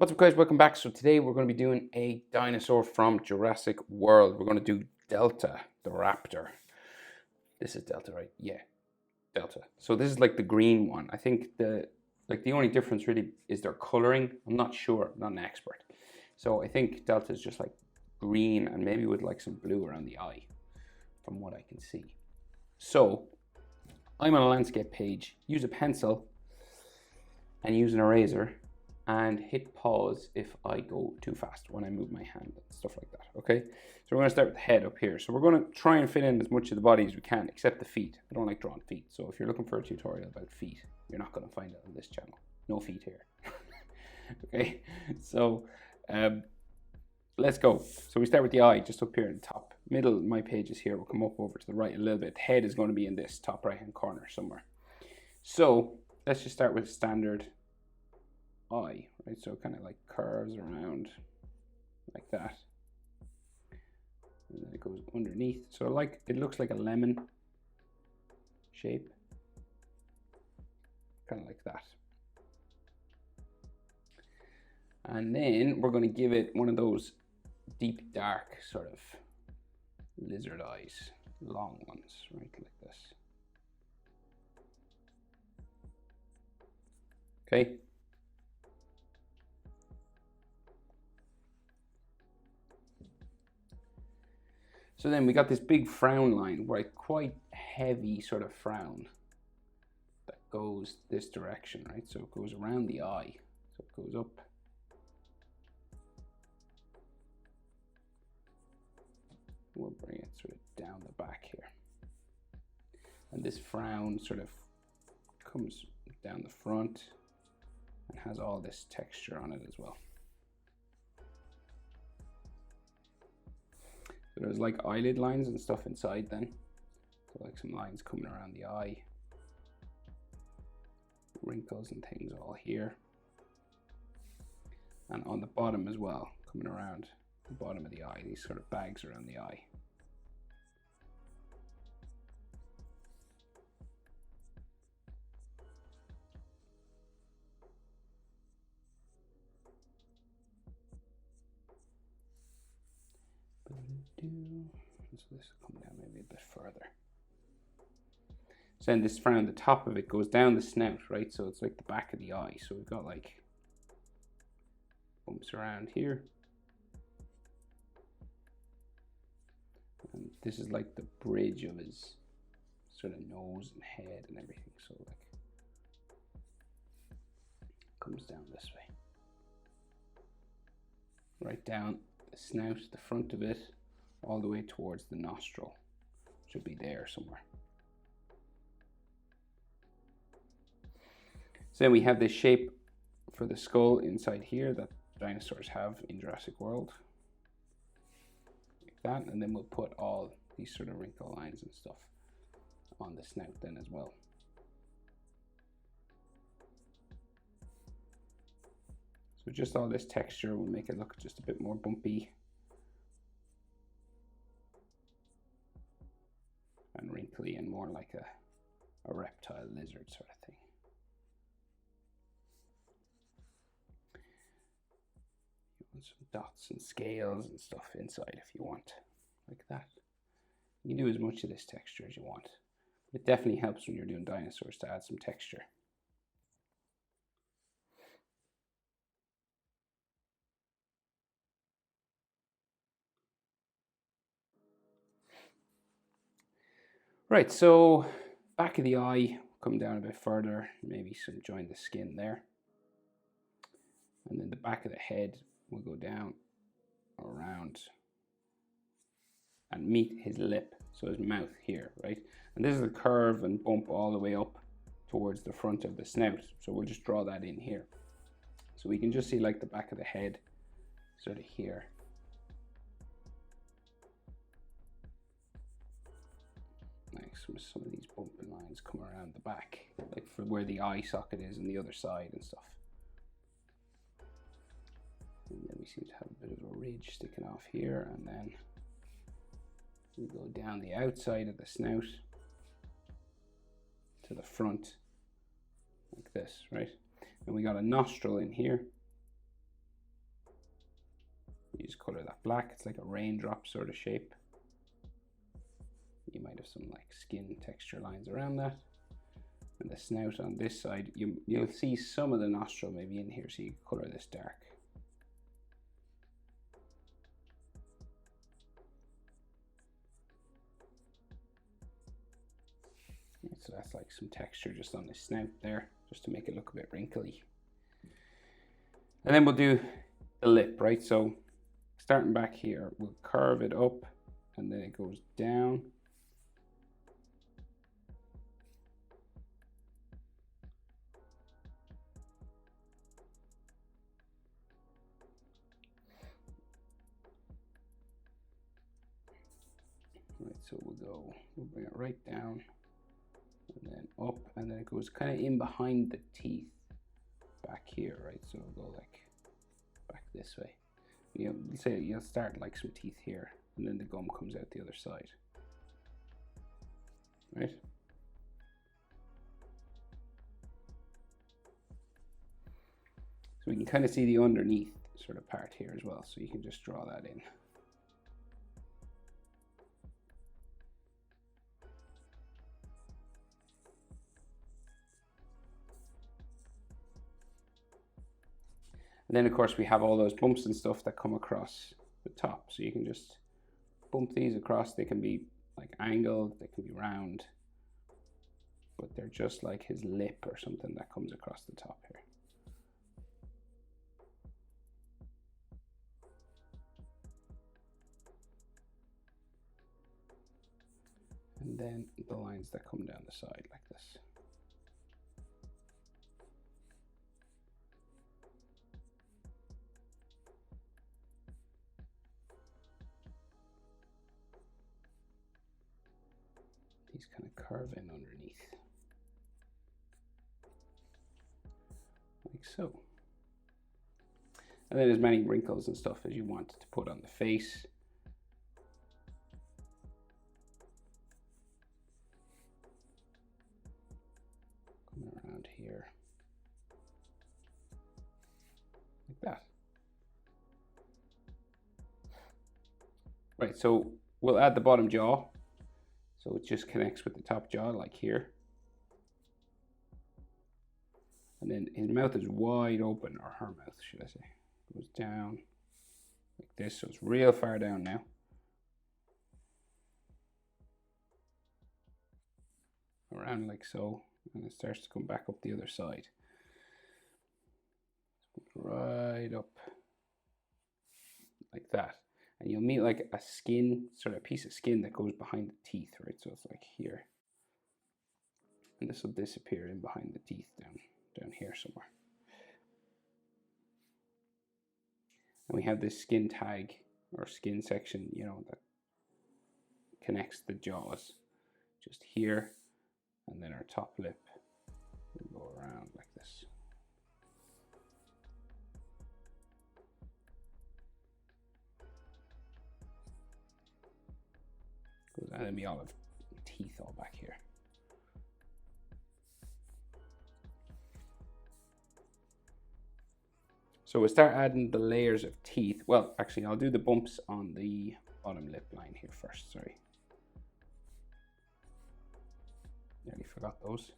What's up, guys? Welcome back. So today we're going to be doing a dinosaur from Jurassic World. We're going to do Delta, the raptor. This is Delta, right? Yeah, Delta. So this is like the green one. I think the only difference really is their coloring. I'm not sure. I'm not an expert. So I think Delta is just like green and maybe with like some blue around the eye, from what I can see. So I'm on a landscape page. Use a pencil and use an eraser and hit pause if I go too fast when I move my hand and stuff like that, okay? So we're going to start with the head up here. So we're going to try and fit in as much of the body as we can, except the feet. I don't like drawing feet, so if you're looking for a tutorial about feet, you're not going to find it on this channel. No feet here. Okay, so let's go. So we start with the eye, just up here in the top. Middle of my page is here. We'll come up over to the right a little bit. The head is going to be in this top right-hand corner somewhere. So let's just start with standard eye, right? So kind of like curves around like that, and then it goes underneath. So like it looks like a lemon shape, kind of like that. And then we're going to give it one of those deep dark sort of lizard eyes, long ones, right, like this. Okay. So then we got this big frown line, right? Quite heavy sort of frown that goes this direction, right? So it goes around the eye. So it goes up. We'll bring it sort of down the back here. And this frown sort of comes down the front and has all this texture on it as well. So there's like eyelid lines and stuff inside then. So like some lines coming around the eye. Wrinkles and things all here. And on the bottom as well, coming around the bottom of the eye, these sort of bags around the eye. So this will come down maybe a bit further. So then this frown, the top of it goes down the snout, right? So it's like the back of the eye. So we've got like bumps around here. And this is like the bridge of his sort of nose and head and everything. So like comes down this way. Right down the snout, the front of it, all the way towards the nostril. Should be there somewhere. So then we have this shape for the skull inside here that dinosaurs have in Jurassic World. Like that, and then we'll put all these sort of wrinkle lines and stuff on the snout then as well. So just all this texture will make it look just a bit more bumpy and wrinkly and more like a reptile lizard sort of thing. Some dots and scales and stuff inside if you want, like that. You can do as much of this texture as you want. It definitely helps when you're doing dinosaurs to add some texture. Right, so back of the eye, come down a bit further, maybe join the skin there. And then the back of the head will go down around and meet his lip, so his mouth here, right? And this is a curve and bump all the way up towards the front of the snout. So we'll just draw that in here. So we can just see like the back of the head sort of here. Like some of these bumping lines come around the back, like for where the eye socket is and the other side and stuff. And then we seem to have a bit of a ridge sticking off here, and then we go down the outside of the snout to the front like this, right? And we got a nostril in here just color that black. It's like a raindrop sort of shape. You might have some like skin texture lines around that. And the snout on this side, you'll see some of the nostril maybe in here, so you color this dark. So that's like some texture just on the snout there, just to make it look a bit wrinkly. And then we'll do the lip, right? So starting back here, we'll curve it up and then it goes down. Right, so we'll bring it right down and then up, and then it goes kind of in behind the teeth back here, right? So it'll go like back this way. You know, say you'll start like some teeth here, and then the gum comes out the other side, right? So we can kind of see the underneath sort of part here as well, so you can just draw that in. And then of course we have all those bumps and stuff that come across the top. So you can just bump these across. They can be like angled, they can be round, but they're just like his lip or something that comes across the top here. And then the lines that come down the side like this. These kind of curve in underneath, like so. And then as many wrinkles and stuff as you want to put on the face. Coming around here, like that. Right, so we'll add the bottom jaw. So it just connects with the top jaw like here. And then his mouth is wide open, or her mouth, should I say. Goes down like this, so it's real far down now. Around like so, and it starts to come back up the other side. Right up like that. And you'll meet like a skin, sort of piece of skin that goes behind the teeth, right? So it's like here. And this will disappear in behind the teeth down here somewhere. And we have this skin tag or skin section, you know, that connects the jaws just here. And then our top lip will go around like this. And then be all of teeth all back here. So we'll start adding the layers of teeth. Well, actually, I'll do the bumps on the bottom lip line here first, sorry. Nearly forgot those.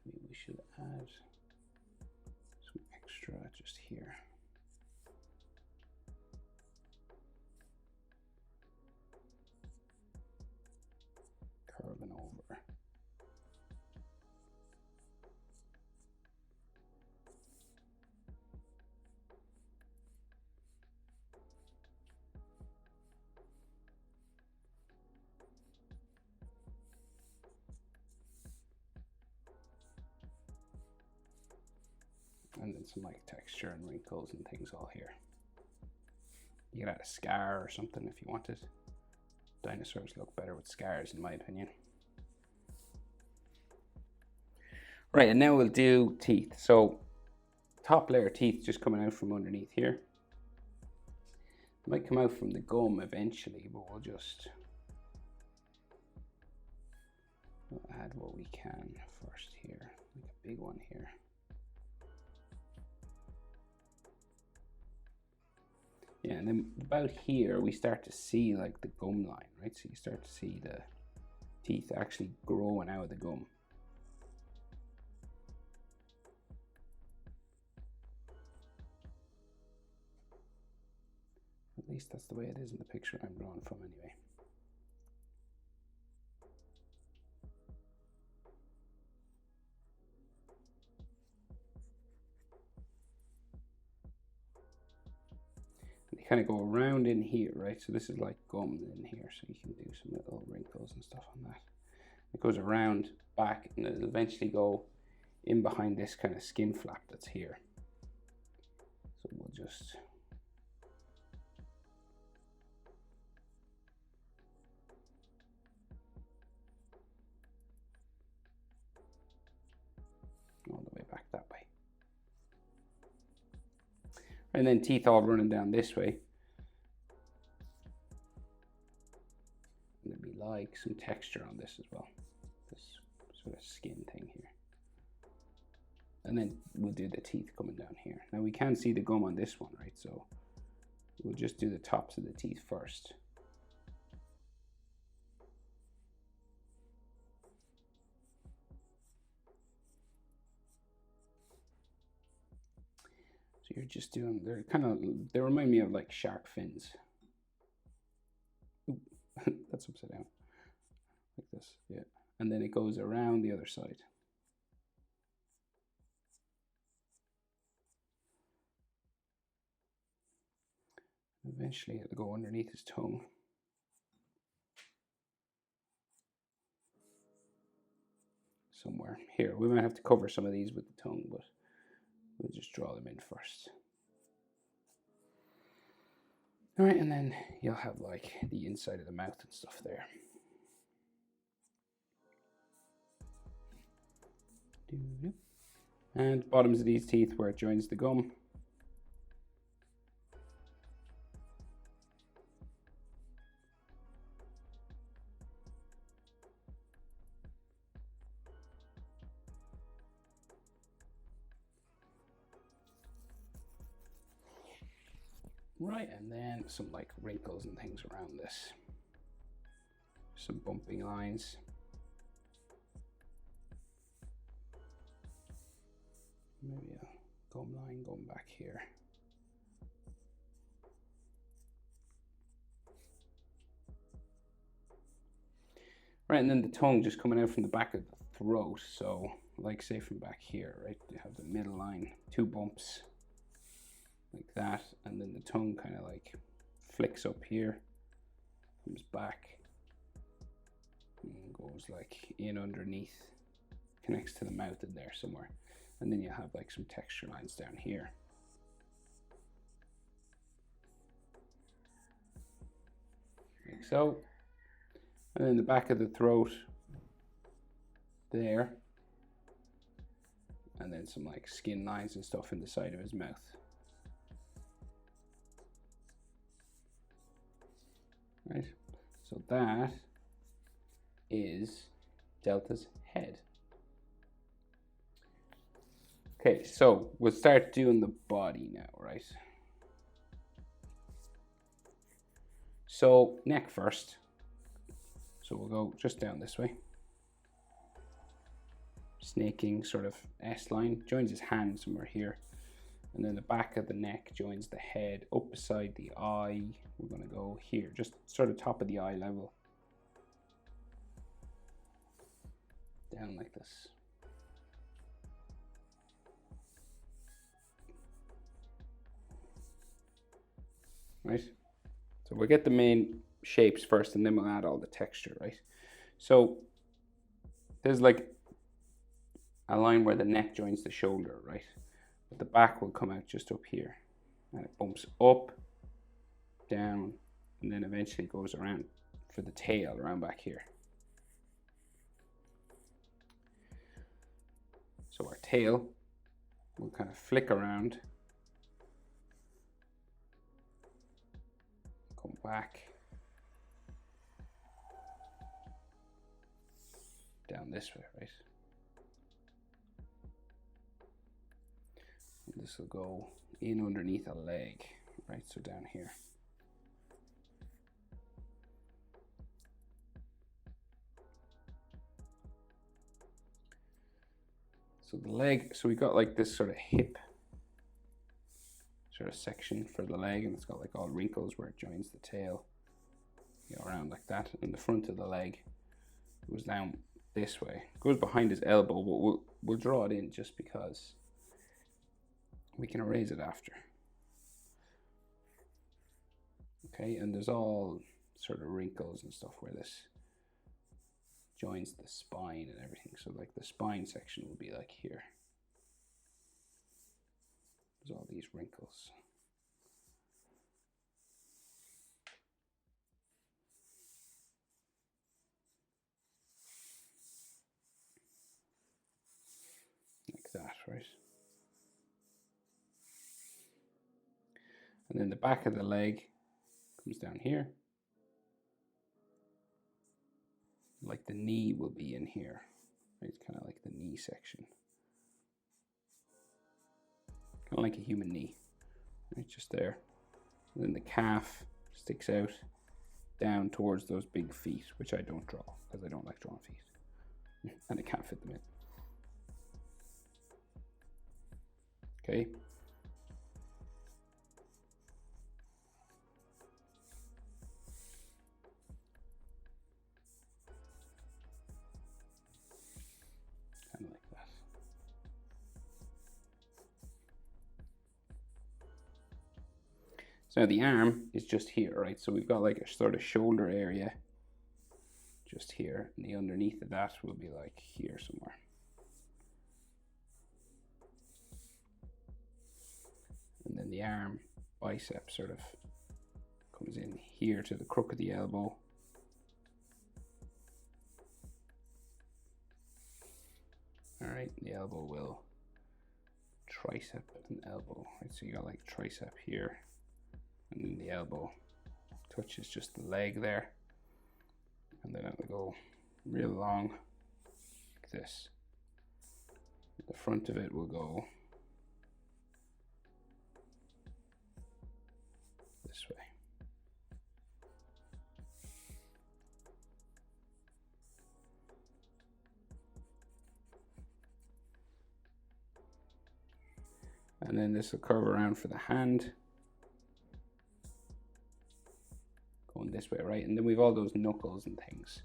Maybe we should add some extra just here. Curving over. And then some like texture and wrinkles and things all here. You could add a scar or something if you wanted. Dinosaurs look better with scars in my opinion. Right, and now we'll do teeth. So top layer teeth just coming out from underneath here. Might come out from the gum eventually, but we'll add what we can first here. Like a big one here. Yeah, and then about here we start to see like the gum line, right? So you start to see the teeth actually growing out of the gum. At least that's the way it is in the picture I'm drawing from anyway. And they kind of go around in here, right? So this is like gum in here, so you can do some little wrinkles and stuff on that. It goes around back and it'll eventually go in behind this kind of skin flap that's here. So we'll just all the way back that way. And then teeth all running down this way. And there'll be like some texture on this as well. This sort of skin thing here. And then we'll do the teeth coming down here. Now we can see the gum on this one, right? So we'll just do the tops of the teeth first. So you're just doing, they remind me of like shark fins. Ooh, that's upside down. Like this, yeah. And then it goes around the other side. Eventually it'll go underneath his tongue. Somewhere here. We might have to cover some of these with the tongue, but we'll just draw them in first. All right, and then you'll have like the inside of the mouth and stuff there. And bottoms of these teeth where it joins the gum. Right, and then some like wrinkles and things around this. Some bumping lines. Maybe a gum line going back here. Right, and then the tongue just coming out from the back of the throat. So like say from back here, right? You have the middle line, two bumps. Like that, and then the tongue kind of like flicks up here, comes back, and goes like in underneath, connects to the mouth in there somewhere, and then you have like some texture lines down here. Like so, and then the back of the throat there, and then some like skin lines and stuff in the side of his mouth. Right, so that is Delta's head. Okay, so we'll start doing the body now, right? So neck first. So we'll go just down this way. Snaking sort of S line, joins his hand somewhere here. And then the back of the neck joins the head up beside the eye. We're going to go here, just sort of top of the eye level. Down like this. Right? So we'll get the main shapes first and then we'll add all the texture, right? So there's like a line where the neck joins the shoulder, right? But the back will come out just up here. And it bumps up, down, and then eventually goes around for the tail around back here. So our tail will kind of flick around, come back down this way, right? And this will go in underneath a leg, right? So down here. So the leg, so we got like this sort of hip sort of section for the leg, and it's got like all wrinkles where it joins the tail, you know, around like that. And the front of the leg goes down this way, goes behind his elbow, but we'll draw it in just because we can erase it after. Okay, and there's all sort of wrinkles and stuff where this joins the spine and everything. So like the spine section will be like here. There's all these wrinkles. Like that, right? And then the back of the leg comes down here. Like the knee will be in here, right? It's kind of like the knee section. Kind of like a human knee, right? Just there. And then the calf sticks out down towards those big feet, which I don't draw because I don't like drawing feet. And I can't fit them in. Okay. Kind of like that. So now the arm is just here, right? So we've got like a sort of shoulder area just here, and the underneath of that will be like here somewhere. And then the arm bicep sort of comes in here to the crook of the elbow. All right, the elbow will tricep and elbow, right? So you got like tricep here, and then the elbow touches just the leg there, and then it will go real long like this. The front of it will go this way. And then this will curve around for the hand, going this way, right? And then we've all those knuckles and things.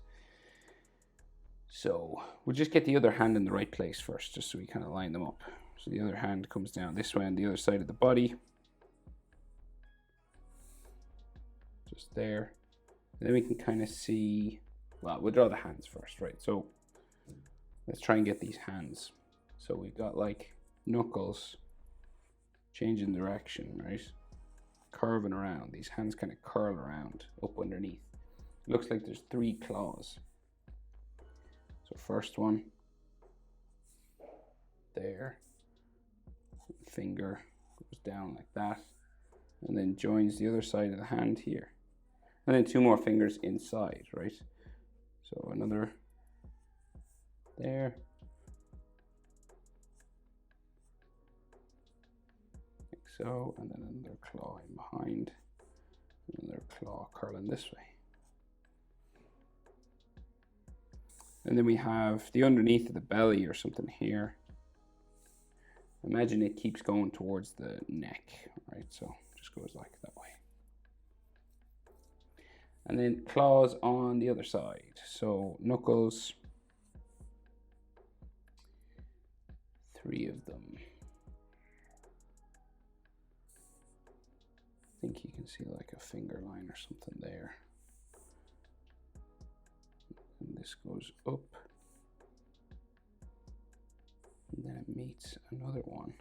So we'll just get the other hand in the right place first, just so we kind of line them up. So the other hand comes down this way on the other side of the body. Just there. And then we can kind of see, well, we'll draw the hands first, right? So let's try and get these hands. So we've got like knuckles changing direction, right? Curving around. These hands kind of curl around up underneath. It looks like there's 3 claws. So first one there, finger goes down like that, and then joins the other side of the hand here, and then 2 more fingers inside, right? So another there, like so, and then another claw in behind, another claw curling this way. And then we have the underneath of the belly or something here. Imagine it keeps going towards the neck, right? So it just goes like that way. And then claws on the other side. So knuckles, 3 of them. I think you can see like a finger line or something there. And this goes up, and then it meets another one,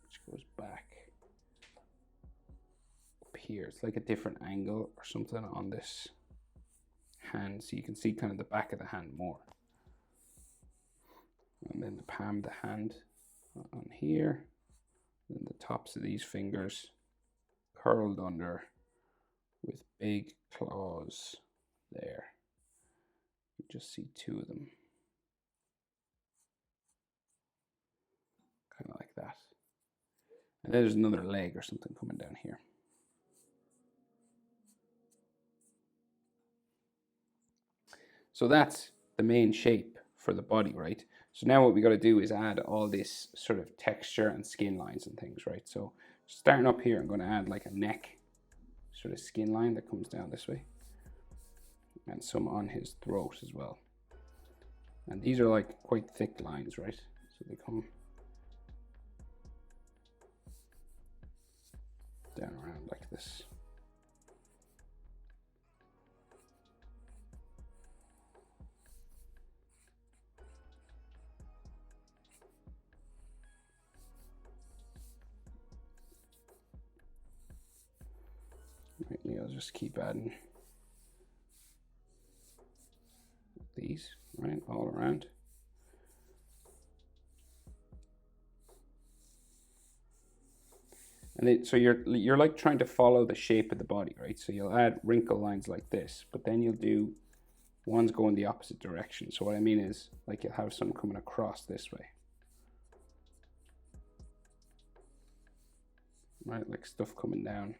which goes back up here. It's like a different angle or something on this hand, so you can see kind of the back of the hand more. And then the palm of the hand on here. And the tops of these fingers curled under with big claws there. You just see two of them. Kind of like that. And then there's another leg or something coming down here. So that's the main shape for the body, right? So now what we got to do is add all this sort of texture and skin lines and things, right? So starting up here, I'm going to add like a neck sort of skin line that comes down this way. And some on his throat as well. And these are like quite thick lines, right? So they come down around like this. Right, yeah, I'll just keep adding these, right, all around. And so you're like trying to follow the shape of the body, right? So you'll add wrinkle lines like this, but then you'll do ones going the opposite direction. So what I mean is, like, you'll have some coming across this way, right? Like stuff coming down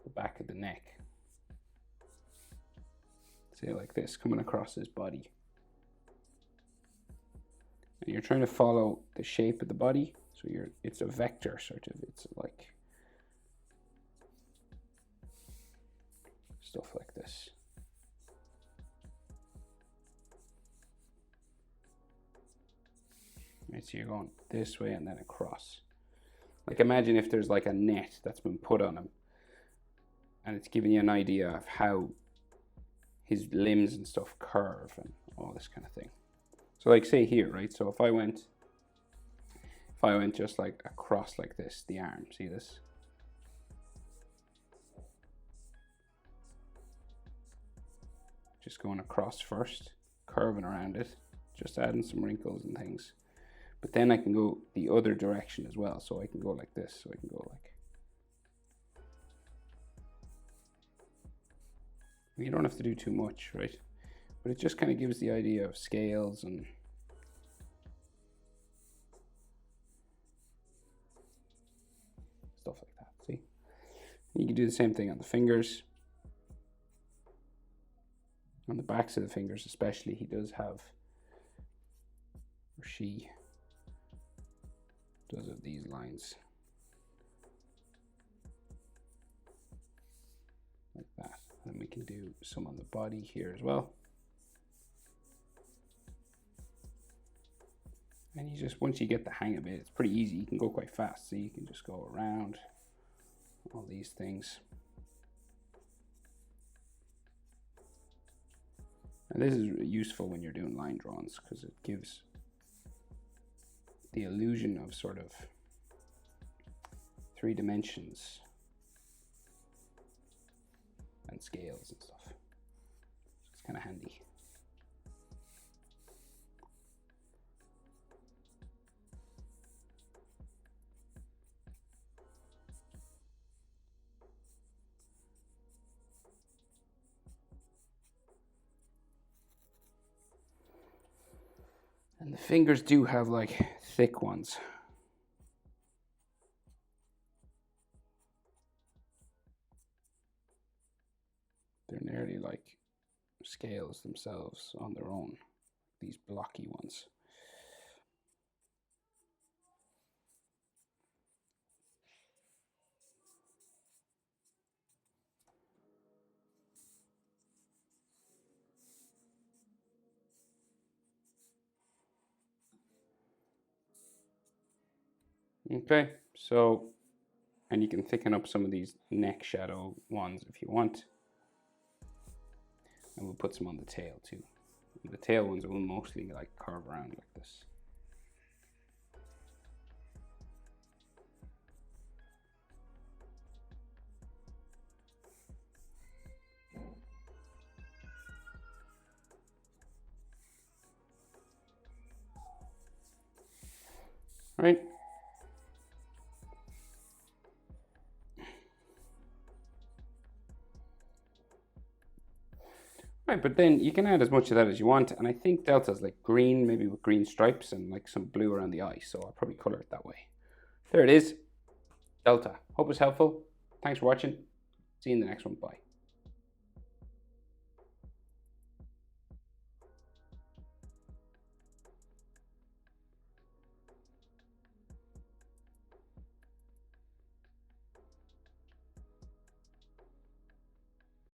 the back of the neck. Say like this, coming across his body. And you're trying to follow the shape of the body. So it's a vector sort of, it's like stuff like this. Right, so you're going this way and then across. Like imagine if there's like a net that's been put on him and it's giving you an idea of how his limbs and stuff curve and all this kind of thing. So like say here, right? So if I went just like across like this, the arm, see this? Just going across first, curving around it, just adding some wrinkles and things. But then I can go the other direction as well. So I can go like this, so I can go like, you don't have to do too much, right? But it just kind of gives the idea of scales and stuff like that, see? You can do the same thing on the fingers. On the backs of the fingers especially, he does have, or she does have these lines. Like that. And we can do some on the body here as well. And you just, once you get the hang of it, it's pretty easy. You can go quite fast. So you can just go around all these things. And this is useful when you're doing line drawings because it gives the illusion of sort of 3 dimensions and scales and stuff. So it's kind of handy. And the fingers do have like thick ones. They're nearly like scales themselves on their own, these blocky ones. Okay, so, and you can thicken up some of these neck shadow ones if you want. And we'll put some on the tail too. The tail ones will mostly like curve around like this. right? Right, but then you can add as much of that as you want, and I think Delta's like green, maybe with green stripes and like some blue around the eye, so I'll probably color it that way. There it is, Delta. Hope it's helpful. Thanks for watching. See you in the next one. Bye.